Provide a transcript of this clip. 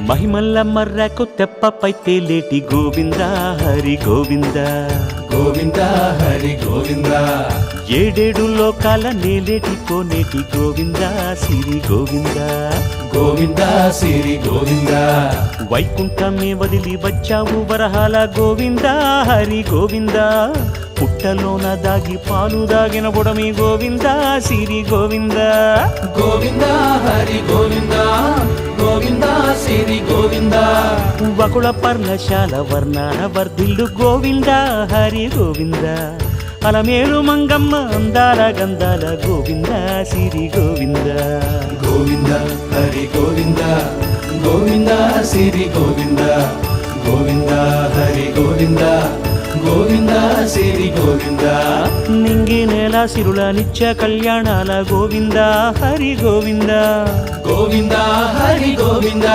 మహిమల్ల మర్రకు తెప్పపై తేలేటి గోవింద హరి గోవింద గోవింద హరి గోవింద ఏడేడు లోకాల నేలేటి కోనేటి గోవింద సిరి గోవింద గోవింద సిరి గోవింద వైకుంఠమే వదిలి వచ్చావు వరహాల గోవింద హరి గోవింద పుట్టలోన దాగి పాలు దాగిన బుడమి గోవింద సిరి గోవింద గోవింద హరి గోవింద గోవింద సిరి గోవింద వకుళ పర్ణశాల వర్ణాన వర్ధిల్లు గోవింద హరి గోవింద అలమేలు మంగమ్మ అందాల గంధాల గోవింద సిరి గోవింద గోవింద హరి గోవింద గోవింద సిరి గోవింద గోవింద హరి గోవింద గోవింద సిరి గోవింద నింగి నేల సిరుల నిత్య కళ్యాణాల గోవింద హరి గోవింద గోవింద హరి గోవింద